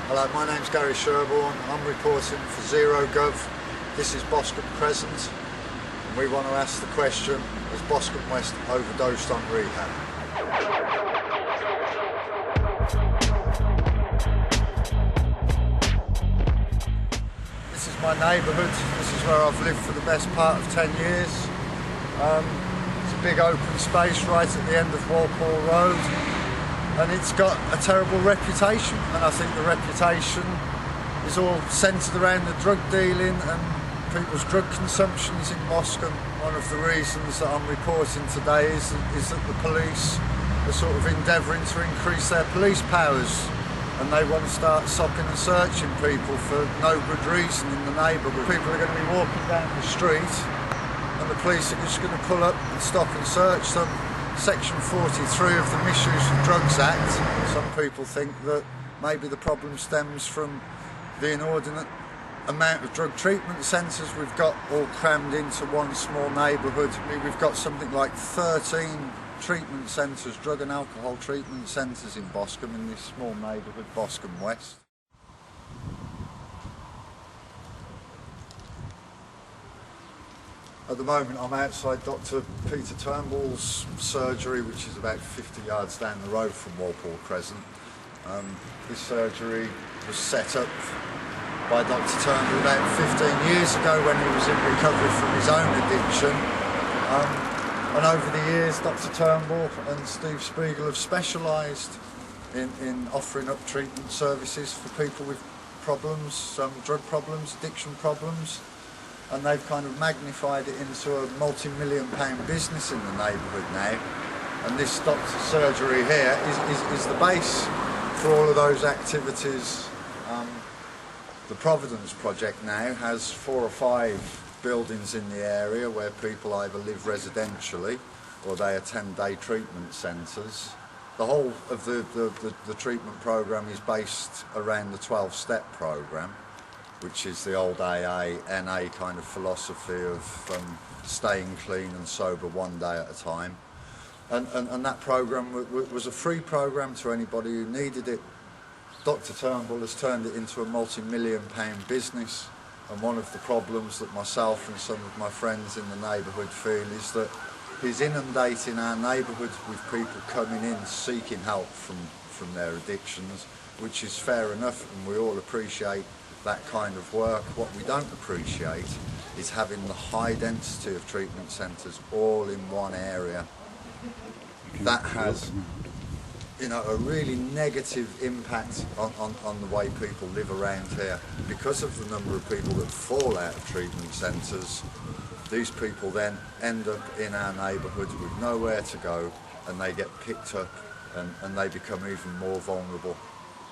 Hello, my name's Gary Sherborne. I'm reporting for ZeroGov. This is Boscombe Crescent, and we want to ask the question, is Boscombe West overdosed on rehab? This is my neighbourhood. This is where I've lived for the best part of 10 years. It's a big open space right at the end of Walpole Road. And it's got a terrible reputation, and I think the reputation is all centred around the drug dealing and people's drug consumptions in Boscombe. One of the reasons that I'm reporting today is that the police are sort of endeavouring to increase their police powers, and they want to start stopping and searching people for no good reason in the neighbourhood. People are going to be walking down the street and the police are just going to pull up and stop and search them. Section 43 of the Misuse of Drugs Act. Some people think that maybe the problem stems from the inordinate amount of drug treatment centres we've got all crammed into one small neighbourhood. We've got something like 13 treatment centres, drug and alcohol treatment centres in Boscombe, in this small neighbourhood, Boscombe West. At the moment I'm outside Dr. Peter Turnbull's surgery, which is about 50 yards down the road from Walpole Crescent. This surgery was set up by Dr. Turnbull about 15 years ago when he was in recovery from his own addiction. And over the years Dr. Turnbull and Steve Spiegel have specialised in offering up treatment services for people with problems, drug problems, addiction problems. And they've kind of magnified it into a multi-million pound business in the neighbourhood now. And this doctor's surgery here is the base for all of those activities. The Providence project now has 4 or 5 buildings in the area where people either live residentially or they attend day treatment centres. The whole of the treatment programme is based around the 12-step programme, which is the old AA, NA kind of philosophy of staying clean and sober one day at a time. And that programme was a free programme to anybody who needed it. Dr. Turnbull has turned it into a multi-million pound business, and one of the problems that myself and some of my friends in the neighbourhood feel is that he's inundating our neighbourhood with people coming in seeking help from their addictions, which is fair enough, and we all appreciate that kind of work. What we don't appreciate is having the high density of treatment centres all in one area. That has, a really negative impact on the way people live around here. Because of the number of people that fall out of treatment centres, these people then end up in our neighbourhoods with nowhere to go, and they get picked up and they become even more vulnerable.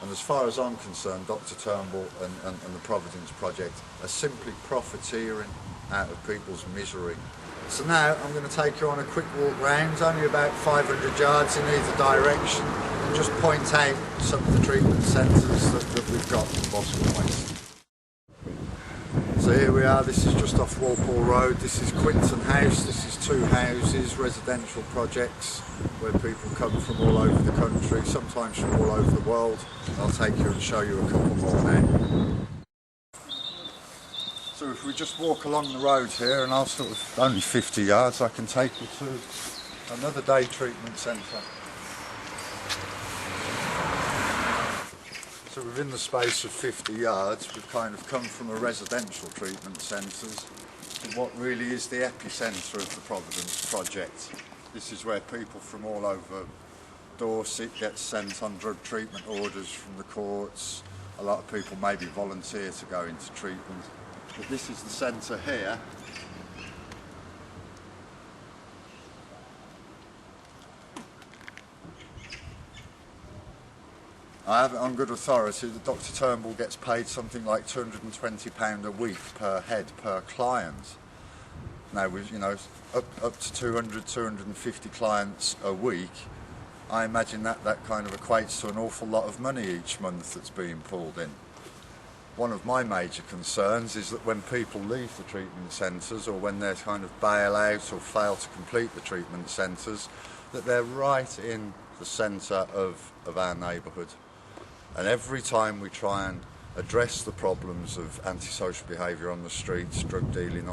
And as far as I'm concerned, Dr. Turnbull and the Providence Project are simply profiteering out of people's misery. So now I'm going to take you on a quick walk round, only about 500 yards in either direction, and just point out some of the treatment centres that we've got in Boscombe West. So here we are, this is just off Walpole Road. This is Quinton House. This is 2 houses, residential projects where people come from all over the country, sometimes from all over the world. I'll take you and show you a couple more now. So if we just walk along the road here, and I'll only 50 yards, I can take you to another day treatment centre. So within the space of 50 yards, we've kind of come from a residential treatment centres to what really is the epicentre of the Providence Project. This is where people from all over Dorset get sent on drug treatment orders from the courts. A lot of people maybe volunteer to go into treatment. But this is the centre here. I have it on good authority that Dr. Turnbull gets paid something like £220 a week per head per client. Now, with up to 200, 250 clients a week, I imagine that kind of equates to an awful lot of money each month that's being pulled in. One of my major concerns is that when people leave the treatment centres, or when they kind of bail out or fail to complete the treatment centres, that they're right in the centre of our neighbourhood. And every time we try and address the problems of antisocial behaviour on the streets, drug dealing,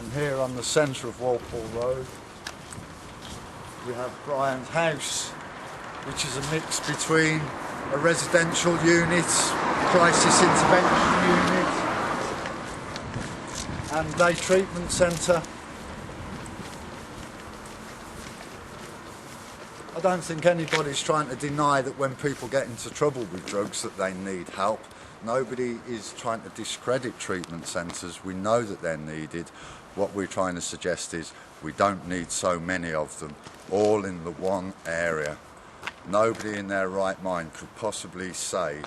and here on the centre of Walpole Road we have Brian's house, which is a mix between a residential unit, crisis intervention unit and day treatment centre. I don't think anybody's trying to deny that when people get into trouble with drugs that they need help. Nobody is trying to discredit treatment centres. We know that they're needed. What we're trying to suggest is we don't need so many of them, all in the one area. Nobody in their right mind could possibly say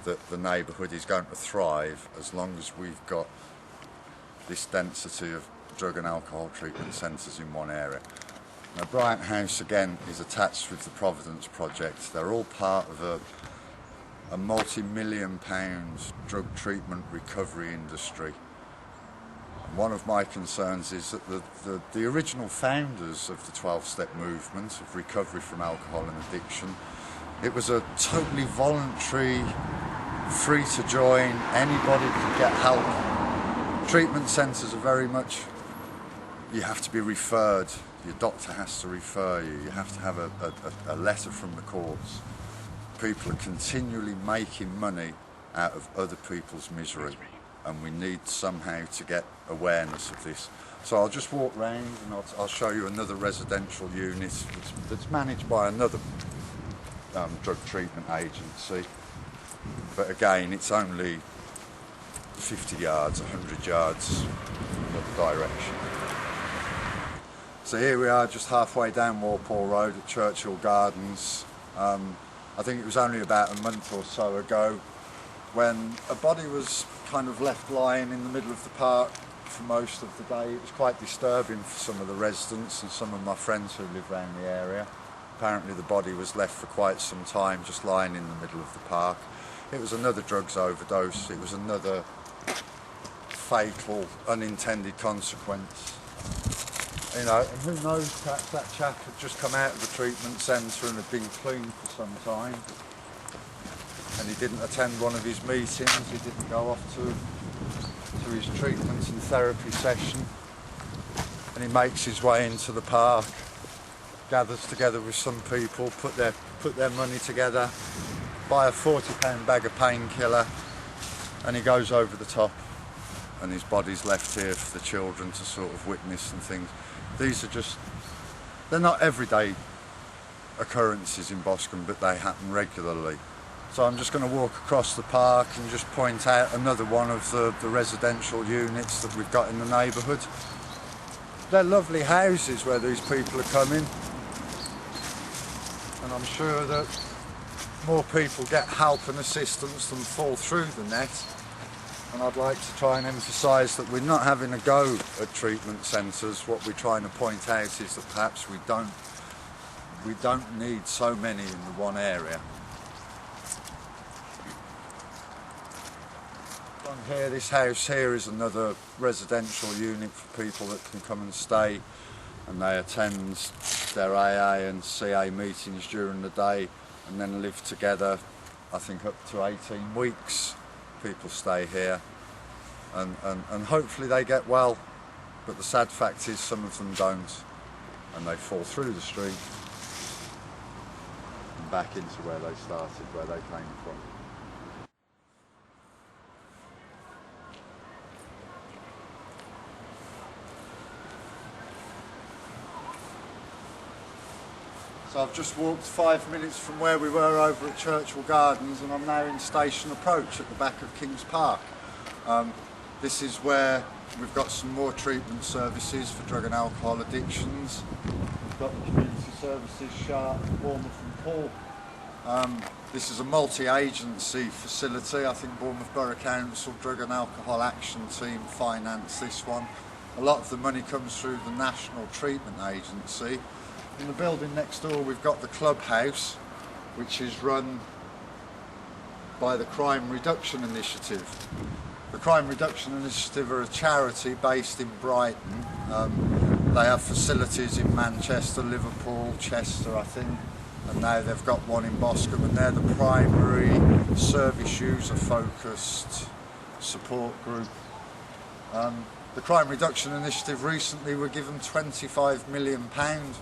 that the neighbourhood is going to thrive as long as we've got this density of drug and alcohol treatment centres in one area. Now, Bryant House again is attached with the Providence project. They're all part of a multi-million pounds drug treatment recovery industry. And one of my concerns is that the original founders of the 12-step movement of recovery from alcohol and addiction, it was a totally voluntary, free to join, anybody could get help. Treatment centres are very much, you have to be referred, your doctor has to refer you, you have to have a letter from the courts. People are continually making money out of other people's misery, and we need somehow to get awareness of this. So I'll just walk round and I'll show you another residential unit that's managed by another drug treatment agency, but again it's only 50 yards, 100 yards in the other direction. So here we are just halfway down Walpole Road at Churchill Gardens. I think it was only about a month or so ago when a body was kind of left lying in the middle of the park for most of the day. It was quite disturbing for some of the residents and some of my friends who live around the area. Apparently the body was left for quite some time just lying in the middle of the park. It was another drugs overdose, it was another fatal unintended consequence. You know, and who knows, perhaps that chap had just come out of the treatment centre and had been clean for some time, and he didn't attend one of his meetings, he didn't go off to his treatment and therapy session, and he makes his way into the park, gathers together with some people, put their money together, buy a £40 bag of painkiller, and he goes over the top, and his body's left here for the children to sort of witness and things. These are just, they're not everyday occurrences in Boscombe, but they happen regularly. So I'm just going to walk across the park and just point out another one of the residential units that we've got in the neighbourhood. They're lovely houses where these people are coming, and I'm sure that more people get help and assistance than fall through the net. And I'd like to try and emphasise that we're not having a go at treatment centres. What we're trying to point out is that perhaps we don't need so many in the one area. On here, this house here is another residential unit for people that can come and stay, and they attend their AA and CA meetings during the day and then live together, I think up to 18 weeks. People stay here and hopefully they get well, but the sad fact is some of them don't, and they fall through the street and back into where they started, where they came from. So I've just walked 5 minutes from where we were over at Churchill Gardens, and I'm now in Station Approach at the back of Kings Park. This is where we've got some more treatment services for drug and alcohol addictions. We've got the community services, Sharp, Bournemouth and Paul. This is a multi-agency facility. I think Bournemouth Borough Council Drug and Alcohol Action Team finance this one. A lot of the money comes through the National Treatment Agency. In the building next door we've got the clubhouse, which is run by the Crime Reduction Initiative. The Crime Reduction Initiative are a charity based in Brighton. They have facilities in Manchester, Liverpool, Chester I think, and now they've got one in Boscombe, and they're the primary service user focused support group. The Crime Reduction Initiative recently were given £25 million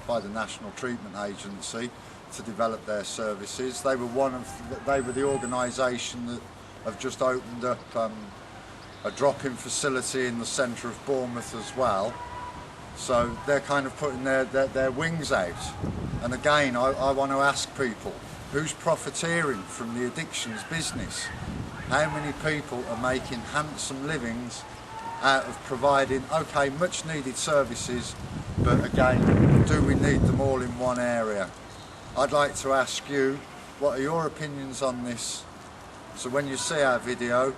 by the National Treatment Agency to develop their services. They were the organisation that have just opened up a drop-in facility in the centre of Bournemouth as well. So they're kind of putting their wings out. And again, I want to ask people, who's profiteering from the addictions business? How many people are making handsome livings out of providing, okay, much needed services, but again, do we need them all in one area? I'd like to ask you, what are your opinions on this? So when you see our video,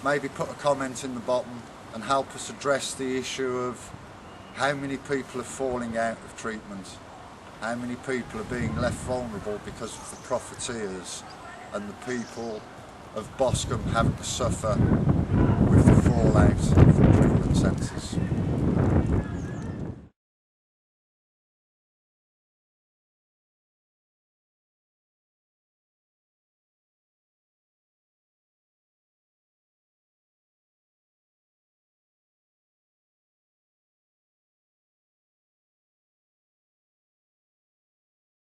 maybe put a comment in the bottom and help us address the issue of how many people are falling out of treatment, how many people are being left vulnerable because of the profiteers, and the people of Boscombe having to suffer with the fallout from treatment centres.